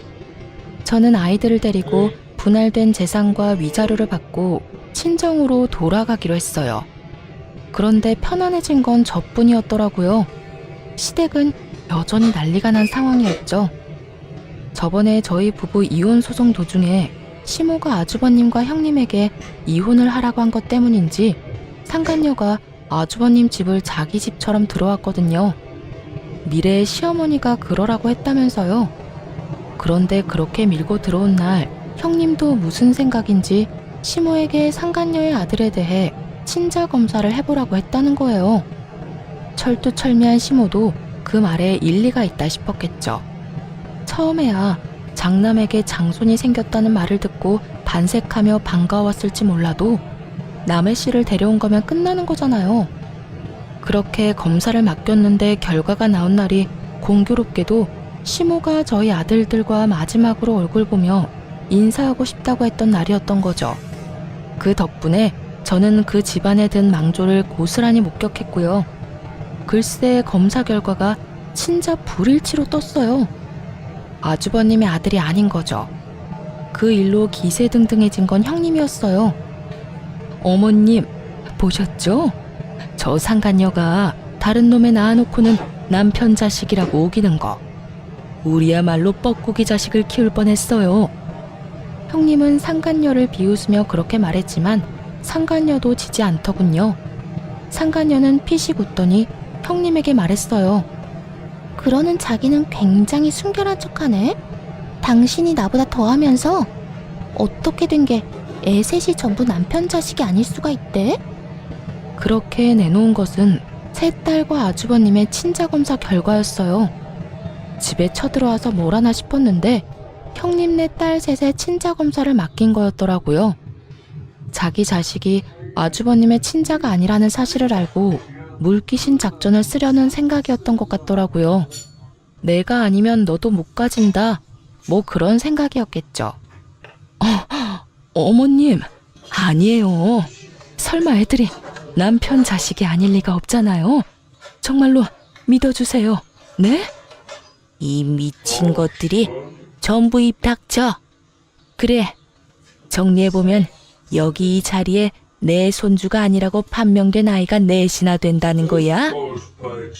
저는 아이들을 데리고 분할된 재산과 위자료를 받고 친정으로 돌아가기로 했어요. 그런데 편안해진 건 저뿐이었더라고요. 시댁은 여전히 난리가 난 상황이었죠. 저번에 저희 부부 이혼 소송 도중에 시모가 아주버님과 형님에게 이혼을 하라고 한 것 때문인지 상간녀가 아주버님 집을 자기 집처럼 들어왔거든요. 미래의 시어머니가 그러라고 했다면서요. 그런데 그렇게 밀고 들어온 날 형님도 무슨 생각인지 시모에게 상간녀의 아들에 대해 친자 검사를 해보라고 했다는 거예요. 철두철미한 시모도 그 말에 일리가 있다 싶었겠죠. 처음에야 장남에게 장손이 생겼다는 말을 듣고 반색하며 반가웠을지 몰라도 남의 씨를 데려온 거면 끝나는 거잖아요. 그렇게 검사를 맡겼는데 결과가 나온 날이 공교롭게도 시모가 저희 아들들과 마지막으로 얼굴 보며 인사하고 싶다고 했던 날이었던 거죠. 그 덕분에 저는 그 집안에 든 망조를 고스란히 목격했고요. 글쎄 검사 결과가 친자 불일치로 떴어요. 아주버님의 아들이 아닌 거죠. 그 일로 기세등등해진 건 형님이었어요. 어머님, 보셨죠? 저 상간녀가 다른 놈에 낳아놓고는 남편 자식이라고 우기는 거. 우리야말로 뻐꾸기 자식을 키울 뻔했어요. 형님은 상간녀를 비웃으며 그렇게 말했지만 상간녀도 지지 않더군요. 상간녀는 피식 웃더니 형님에게 말했어요. 그러는 자기는 굉장히 순결한 척하네. 당신이 나보다 더하면서 어떻게 된 게 애 셋이 전부 남편 자식이 아닐 수가 있대? 그렇게 내놓은 것은 세 딸과 아주버님의 친자검사 결과였어요. 집에 쳐들어와서 뭘 하나 싶었는데 형님네 딸 셋의 친자검사를 맡긴 거였더라고요. 자기 자식이 아주버님의 친자가 아니라는 사실을 알고 물귀신 작전을 쓰려는 생각이었던 것 같더라고요. 내가 아니면 너도 못 가진다. 뭐 그런 생각이었겠죠. 어머님, 아니에요. 설마 애들이 남편 자식이 아닐 리가 없잖아요. 정말로 믿어주세요. 네? 이 미친 것들이 전부 입 닥쳐. 그래, 정리해보면 여기 이 자리에 내 손주가 아니라고 판명된 아이가 넷이나 된다는 거야?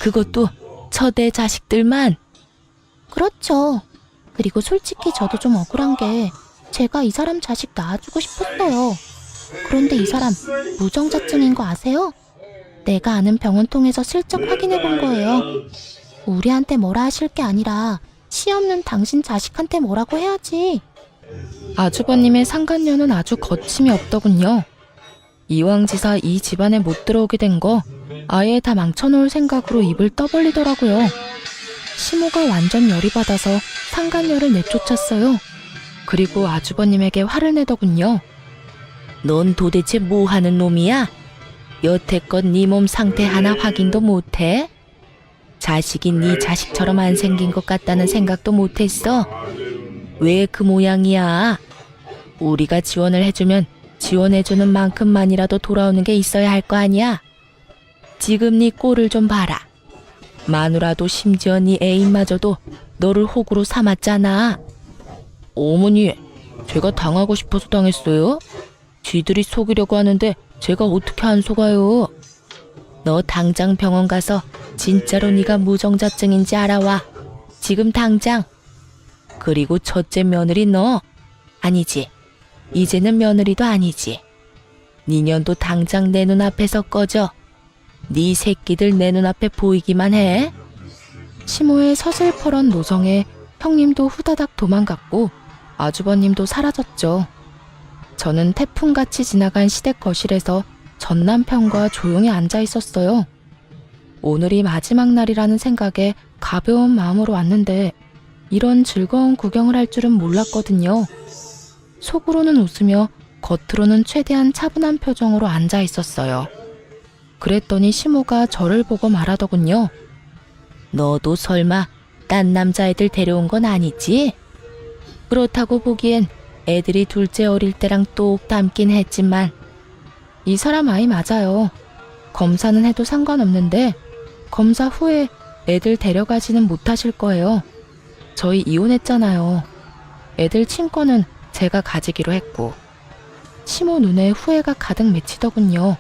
그것도 처대 자식들만. 그렇죠. 그리고 솔직히 저도 좀 억울한 게 제가 이 사람 자식 낳아주고 싶었어요. 그런데 이 사람 무정자증인 거 아세요? 내가 아는 병원 통해서 슬쩍 확인해 본 거예요. 우리한테 뭐라 하실 게 아니라 시 없는 당신 자식한테 뭐라고 해야지. 아주버님의 상간녀는 아주 거침이 없더군요. 이왕지사 이 집안에 못 들어오게 된 거 아예 다 망쳐놓을 생각으로 입을 떠벌리더라고요. 시모가 완전 열이 받아서 상간녀를 내쫓았어요. 그리고 아주버님에게 화를 내더군요. 넌 도대체 뭐 하는 놈이야? 여태껏 네 몸 상태 하나 확인도 못해? 자식이 네 자식처럼 안 생긴 것 같다는 생각도 못했어? 왜 그 모양이야? 우리가 지원을 해주면 지원해주는 만큼만이라도 돌아오는 게 있어야 할 거 아니야? 지금 네 꼴을 좀 봐라. 마누라도 심지어 네 애인마저도 너를 호구로 삼았잖아. 어머니, 제가 당하고 싶어서 당했어요? 쥐들이 속이려고 하는데 제가 어떻게 안 속아요? 너 당장 병원 가서 진짜로 네가 무정자증인지 알아와. 지금 당장. 그리고 첫째 며느리 너 아니지. 이제는 며느리도 아니지. 네 년도 당장 내 눈앞에서 꺼져. 네 새끼들 내 눈앞에 보이기만 해. 시모의 서슬퍼런 노성에 형님도 후다닥 도망갔고 아주버님도 사라졌죠. 저는 태풍같이 지나간 시댁 거실에서 전 남편과 조용히 앉아 있었어요. 오늘이 마지막 날이라는 생각에 가벼운 마음으로 왔는데 이런 즐거운 구경을 할 줄은 몰랐거든요. 속으로는 웃으며 겉으로는 최대한 차분한 표정으로 앉아 있었어요. 그랬더니 시모가 저를 보고 말하더군요. 너도 설마 딴 남자애들 데려온 건 아니지? 그렇다고 보기엔 애들이 둘째 어릴 때랑 똑 닮긴 했지만 이 사람 아이 맞아요. 검사는 해도 상관없는데 검사 후에 애들 데려가지는 못하실 거예요. 저희 이혼했잖아요. 애들 친권은 제가 가지기로 했고. 시모 눈에 후회가 가득 맺히더군요.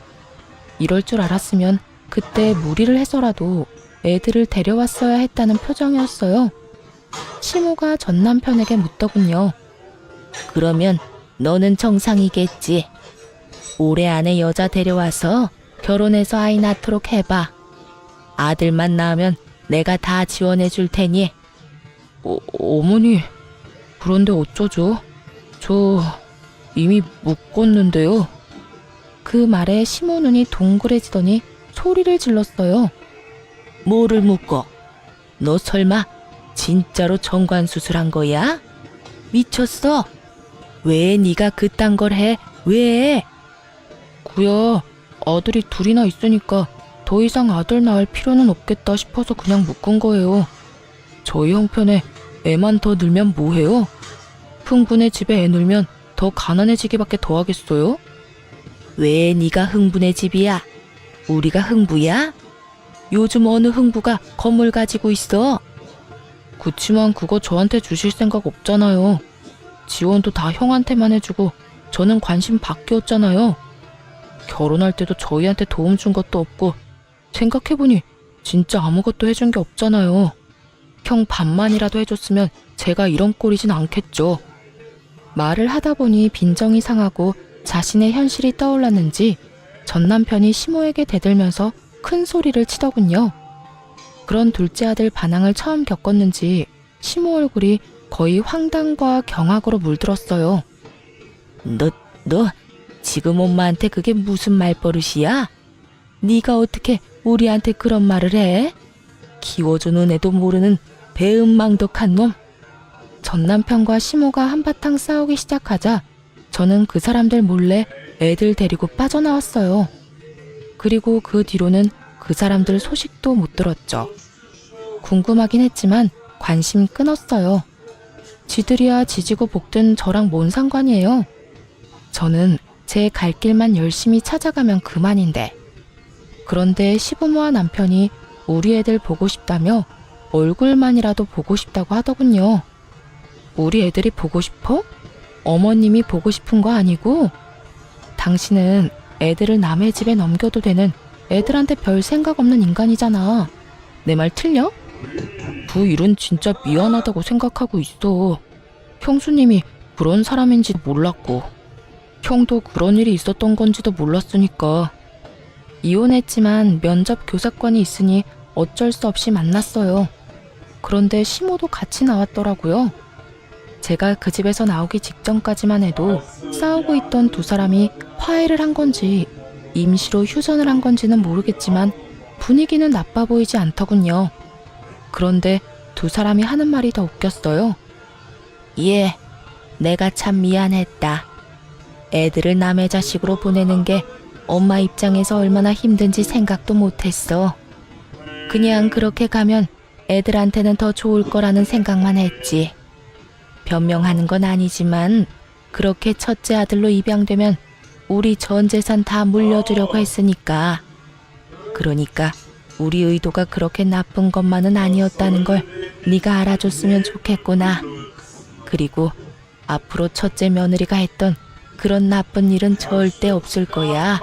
이럴 줄 알았으면 그때 무리를 해서라도 애들을 데려왔어야 했다는 표정이었어요. 시모가 전 남편에게 묻더군요. 그러면 너는 정상이겠지. 올해 안에 여자 데려와서 결혼해서 아이 낳도록 해봐. 아들만 낳으면 내가 다 지원해 줄 테니. 어머니, 그런데 어쩌죠? 저 이미 묶었는데요. 그 말에 시모 눈이 동그래지더니 소리를 질렀어요. 뭐를 묶어? 너 설마 진짜로 정관수술한 거야? 미쳤어? 왜 네가 그딴 걸 해? 왜? 그야 아들이 둘이나 있으니까 더 이상 아들 낳을 필요는 없겠다 싶어서 그냥 묶은 거예요. 저희 형편에 애만 더 늘면 뭐해요? 흥분의 집에 애 늘면 더 가난해지기밖에 더 하겠어요? 왜 네가 흥분의 집이야? 우리가 흥부야? 요즘 어느 흥부가 건물 가지고 있어? 그치만 그거 저한테 주실 생각 없잖아요. 지원도 다 형한테만 해주고 저는 관심 바뀌었잖아요. 결혼할 때도 저희한테 도움 준 것도 없고 생각해보니 진짜 아무것도 해준 게 없잖아요. 형 반만이라도 해줬으면 제가 이런 꼴이진 않겠죠. 말을 하다 보니 빈정이 상하고 자신의 현실이 떠올랐는지 전 남편이 시모에게 대들면서 큰 소리를 치더군요. 그런 둘째 아들 반항을 처음 겪었는지 시모 얼굴이 거의 황당과 경악으로 물들었어요. 너 지금 엄마한테 그게 무슨 말버릇이야? 네가 어떻게 우리한테 그런 말을 해? 키워주는 애도 모르는 배은망덕한 놈. 전 남편과 시모가 한바탕 싸우기 시작하자 저는 그 사람들 몰래 애들 데리고 빠져나왔어요. 그리고 그 뒤로는 그 사람들 소식도 못 들었죠. 궁금하긴 했지만 관심 끊었어요. 지들이야 지지고 볶든 저랑 뭔 상관이에요. 저는 제 갈 길만 열심히 찾아가면 그만인데. 그런데 시부모와 남편이 우리 애들 보고 싶다며 얼굴만이라도 보고 싶다고 하더군요. 우리 애들이 보고 싶어? 어머님이 보고 싶은 거 아니고? 당신은 애들을 남의 집에 넘겨도 되는 애들한테 별 생각 없는 인간이잖아. 내 말 틀려? 그 일은 진짜 미안하다고 생각하고 있어. 형수님이 그런 사람인지도 몰랐고 형도 그런 일이 있었던 건지도 몰랐으니까. 이혼했지만 면접 교사권이 있으니 어쩔 수 없이 만났어요. 그런데 시모도 같이 나왔더라고요. 제가 그 집에서 나오기 직전까지만 해도 싸우고 있던 두 사람이 화해를 한 건지 임시로 휴전을 한 건지는 모르겠지만 분위기는 나빠 보이지 않더군요. 그런데 두 사람이 하는 말이 더 웃겼어요. 예, 내가 참 미안했다. 애들을 남의 자식으로 보내는 게 엄마 입장에서 얼마나 힘든지 생각도 못했어. 그냥 그렇게 가면 애들한테는 더 좋을 거라는 생각만 했지. 변명하는 건 아니지만 그렇게 첫째 아들로 입양되면 우리 전 재산 다 물려주려고 했으니까. 그러니까 우리 의도가 그렇게 나쁜 것만은 아니었다는 걸 네가 알아줬으면 좋겠구나. 그리고 앞으로 첫째 며느리가 했던 그런 나쁜 일은 절대 없을 거야.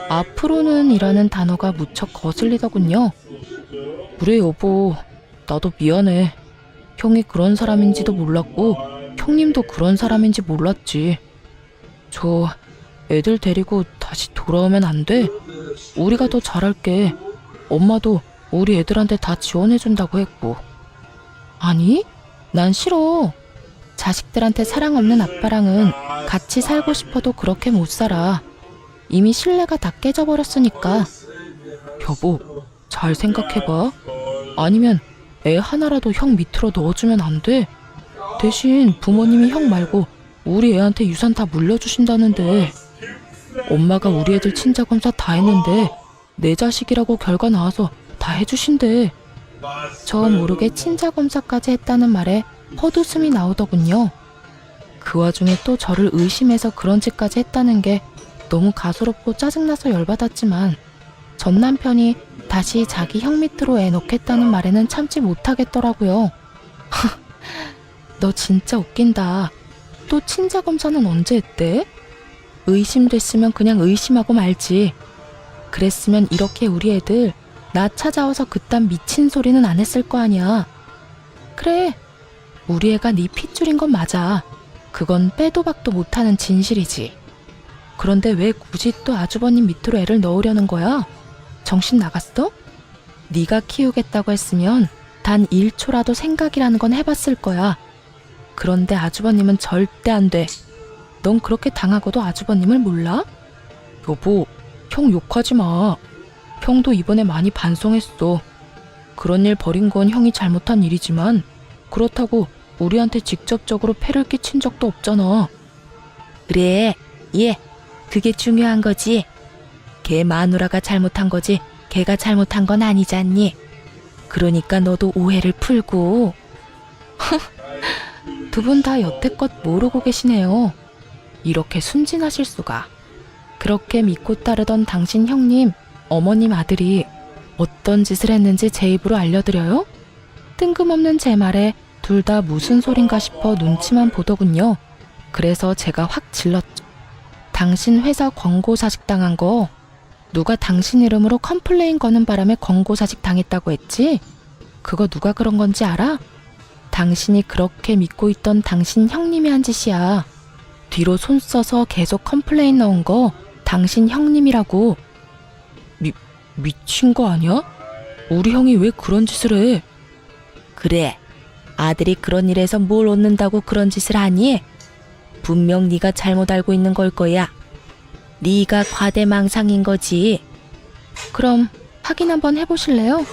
앞으로는 이라는 단어가 무척 거슬리더군요. 그래 여보, 나도 미안해. 형이 그런 사람인지도 몰랐고 형님도 그런 사람인지 몰랐지. 저 애들 데리고 다시 돌아오면 안 돼? 우리가 더 잘할게. 엄마도 우리 애들한테 다 지원해준다고 했고. 아니, 난 싫어. 자식들한테 사랑 없는 아빠랑은 같이 살고 싶어도 그렇게 못 살아. 이미 신뢰가 다 깨져버렸으니까. 여보, 잘 생각해봐. 아니면 애 하나라도 형 밑으로 넣어주면 안 돼? 대신 부모님이 형 말고 우리 애한테 유산 다 물려주신다는데. 엄마가 우리 애들 친자검사 다 했는데 내 자식이라고 결과 나와서 다 해주신대. 저 모르게 친자검사까지 했다는 말에 헛웃음이 나오더군요. 그 와중에 또 저를 의심해서 그런 짓까지 했다는 게 너무 가소롭고 짜증나서 열받았지만 전 남편이 다시 자기 형 밑으로 애 넣겠다는 말에는 참지 못하겠더라고요. 너 진짜 웃긴다. 또 친자검사는 언제 했대? 의심됐으면 그냥 의심하고 말지. 그랬으면 이렇게 우리 애들 나 찾아와서 그딴 미친 소리는 안 했을 거 아니야. 그래, 우리 애가 네 핏줄인 건 맞아. 그건 빼도 박도 못하는 진실이지. 그런데 왜 굳이 또 아주버님 밑으로 애를 넣으려는 거야? 정신 나갔어? 네가 키우겠다고 했으면 단 1초라도 생각이라는 건 해봤을 거야. 그런데 아주버님은 절대 안 돼. 넌 그렇게 당하고도 아주버님을 몰라? 여보, 형 욕하지 마. 형도 이번에 많이 반성했어. 그런 일 벌인 건 형이 잘못한 일이지만 그렇다고 우리한테 직접적으로 폐를 끼친 적도 없잖아. 그래, 그게 중요한 거지. 걔 마누라가 잘못한 거지 걔가 잘못한 건 아니잖니. 그러니까 너도 오해를 풀고. 두 분 다 여태껏 모르고 계시네요. 이렇게 순진하실 수가. 그렇게 믿고 따르던 당신 형님, 어머님 아들이 어떤 짓을 했는지 제 입으로 알려드려요? 뜬금없는 제 말에 둘 다 무슨 소린가 싶어 눈치만 보더군요. 그래서 제가 확 질렀죠. 당신 회사 권고사직 당한 거 누가 당신 이름으로 컴플레인 거는 바람에 권고사직 당했다고 했지? 그거 누가 그런 건지 알아? 당신이 그렇게 믿고 있던 당신 형님이 한 짓이야. 뒤로 손 써서 계속 컴플레인 넣은 거 당신 형님이라고. 미친 거 아니야? 우리 형이 왜 그런 짓을 해? 그래, 아들이 그런 일에서 뭘 얻는다고 그런 짓을 하니? 분명 네가 잘못 알고 있는 걸 거야. 네가 과대망상인 거지. 그럼 확인 한번 해보실래요?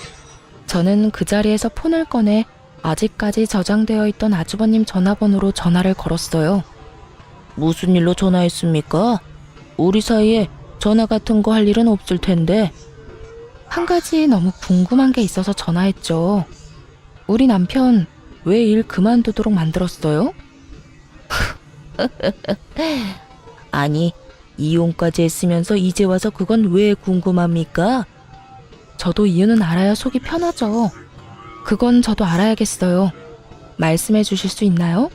저는 그 자리에서 폰을 꺼내 아직까지 저장되어 있던 아주버님 전화번호로 전화를 걸었어요. 무슨 일로 전화했습니까? 우리 사이에 전화 같은 거 할 일은 없을 텐데. 한 가지 너무 궁금한 게 있어서 전화했죠. 우리 남편 왜 일 그만두도록 만들었어요? 아니, 이혼까지 했으면서 이제 와서 그건 왜 궁금합니까? 저도 이유는 알아야 속이 편하죠. 그건 저도 알아야겠어요. 말씀해 주실 수 있나요?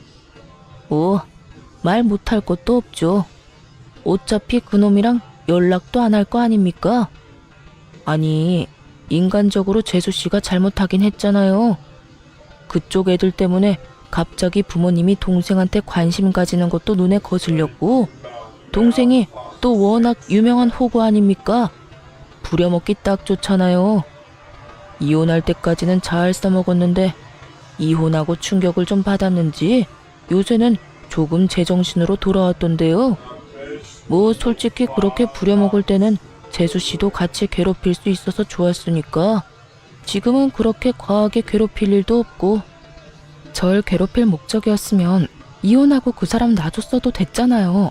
말 못할 것도 없죠. 어차피 그놈이랑 연락도 안 할 거 아닙니까? 아니, 인간적으로 재수씨가 잘못하긴 했잖아요. 그쪽 애들 때문에 갑자기 부모님이 동생한테 관심 가지는 것도 눈에 거슬렸고, 동생이 또 워낙 유명한 호구 아닙니까? 부려먹기 딱 좋잖아요. 이혼할 때까지는 잘 써먹었는데 이혼하고 충격을 좀 받았는지 요새는 조금 제정신으로 돌아왔던데요. 뭐 솔직히 그렇게 부려먹을 때는 재수씨도 같이 괴롭힐 수 있어서 좋았으니까 지금은 그렇게 과하게 괴롭힐 일도 없고. 절 괴롭힐 목적이었으면 이혼하고 그 사람 놔줬어도 됐잖아요.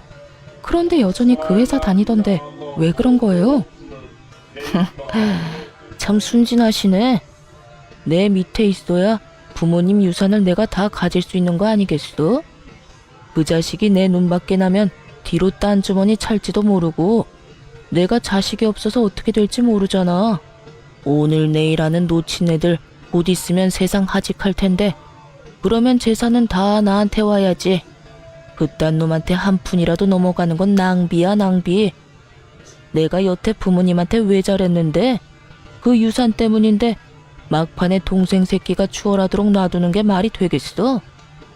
그런데 여전히 그 회사 다니던데 왜 그런 거예요? 참 순진하시네. 내 밑에 있어야 부모님 유산을 내가 다 가질 수 있는 거 아니겠어? 그 자식이 내 눈밖에 나면 뒤로 딴 주머니 찰지도 모르고 내가 자식이 없어서 어떻게 될지 모르잖아. 오늘 내일 하는 놓친 애들 곧 있으면 세상 하직할 텐데 그러면 재산은 다 나한테 와야지. 그딴 놈한테 한 푼이라도 넘어가는 건 낭비야, 낭비. 내가 여태 부모님한테 왜 잘했는데? 그 유산 때문인데 막판에 동생 새끼가 추월하도록 놔두는 게 말이 되겠어?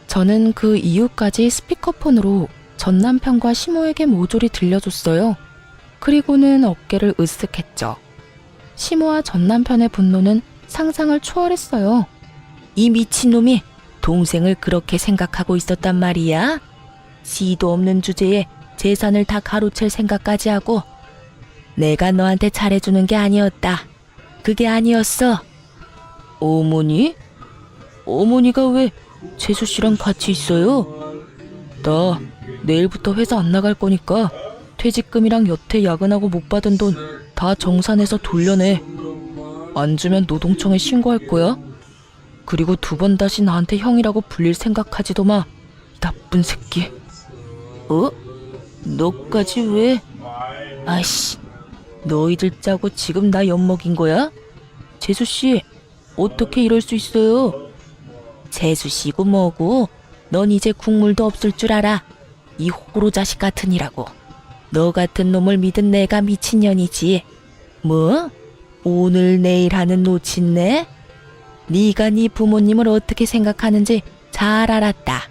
저는 그 이유까지 스피커폰으로 전 남편과 시모에게 모조리 들려줬어요. 그리고는 어깨를 으쓱했죠. 시모와 전 남편의 분노는 상상을 초월했어요. 이 미친놈이 동생을 그렇게 생각하고 있었단 말이야? 씨도 없는 주제에 재산을 다 가로챌 생각까지 하고 내가 너한테 잘해주는 게 아니었다. 그게 아니었어. 어머니? 어머니가 왜 재수 씨랑 같이 있어요? 나 내일부터 회사 안 나갈 거니까 퇴직금이랑 여태 야근하고 못 받은 돈 다 정산해서 돌려내. 안 주면 노동청에 신고할 거야. 그리고 2번 다시 나한테 형이라고 불릴 생각하지도 마. 나쁜 새끼. 어? 너까지 왜? 아이씨, 너희들 짜고 지금 나 엿먹인 거야? 재수씨, 어떻게 이럴 수 있어요? 재수씨고 뭐고, 넌 이제 국물도 없을 줄 알아. 이 호로 자식 같으니라고. 너 같은 놈을 믿은 내가 미친년이지. 뭐? 오늘 내일 하는 노친네? 네가 네 부모님을 어떻게 생각하는지 잘 알았다.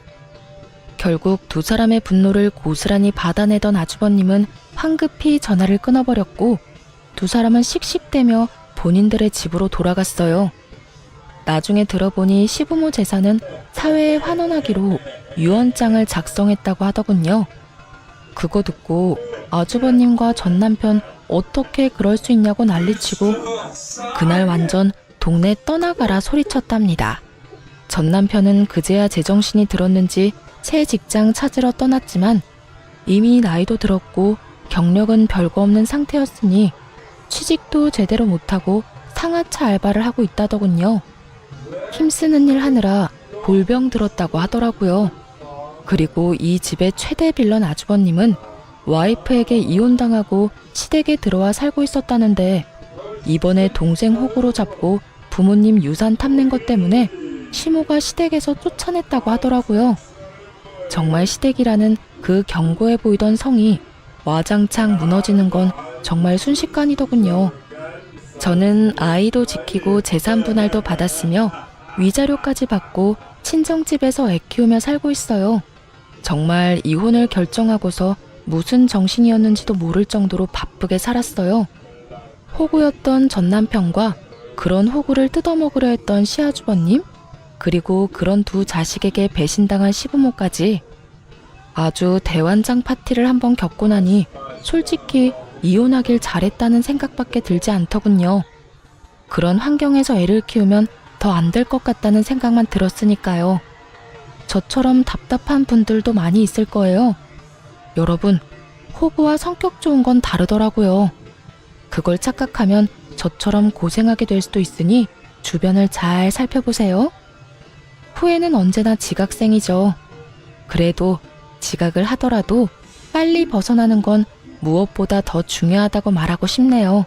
결국 2 사람의 분노를 고스란히 받아내던 아주버님은 황급히 전화를 끊어버렸고 2 사람은 씩씩대며 본인들의 집으로 돌아갔어요. 나중에 들어보니 시부모 재산은 사회에 환원하기로 유언장을 작성했다고 하더군요. 그거 듣고 아주버님과 전 남편 어떻게 그럴 수 있냐고 난리치고 그날 완전 동네 떠나가라 소리쳤답니다. 전 남편은 그제야 제정신이 들었는지 새 직장 찾으러 떠났지만 이미 나이도 들었고 경력은 별거 없는 상태였으니 취직도 제대로 못하고 상하차 알바를 하고 있다더군요. 힘쓰는 일 하느라 골병 들었다고 하더라고요. 그리고 이 집의 최대 빌런 아주버님은 와이프에게 이혼당하고 시댁에 들어와 살고 있었다는데 이번에 동생 호구로 잡고 부모님 유산 탐낸 것 때문에 시모가 시댁에서 쫓아냈다고 하더라고요. 정말 시댁이라는 그 견고해 보이던 성이 와장창 무너지는 건 정말 순식간이더군요. 저는 아이도 지키고 재산 분할도 받았으며 위자료까지 받고 친정집에서 애 키우며 살고 있어요. 정말 이혼을 결정하고서 무슨 정신이었는지도 모를 정도로 바쁘게 살았어요. 호구였던 전 남편과 그런 호구를 뜯어먹으려 했던 시아주버님, 그리고 그런 2 자식에게 배신당한 시부모까지 아주 대환장 파티를 한번 겪고 나니 솔직히 이혼하길 잘했다는 생각밖에 들지 않더군요. 그런 환경에서 애를 키우면 더 안 될 것 같다는 생각만 들었으니까요. 저처럼 답답한 분들도 많이 있을 거예요. 여러분, 호구와 성격 좋은 건 다르더라고요. 그걸 착각하면 저처럼 고생하게 될 수도 있으니 주변을 잘 살펴보세요. 후회는 언제나 지각생이죠. 그래도 지각을 하더라도 빨리 벗어나는 건 무엇보다 더 중요하다고 말하고 싶네요.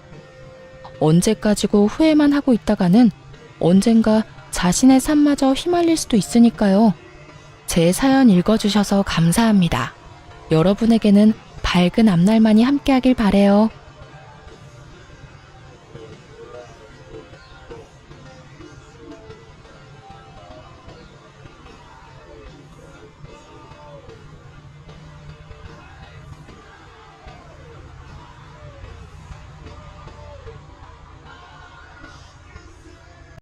언제까지고 후회만 하고 있다가는 언젠가 자신의 삶마저 휘말릴 수도 있으니까요. 제 사연 읽어주셔서 감사합니다. 여러분에게는 밝은 앞날만이 함께하길 바래요.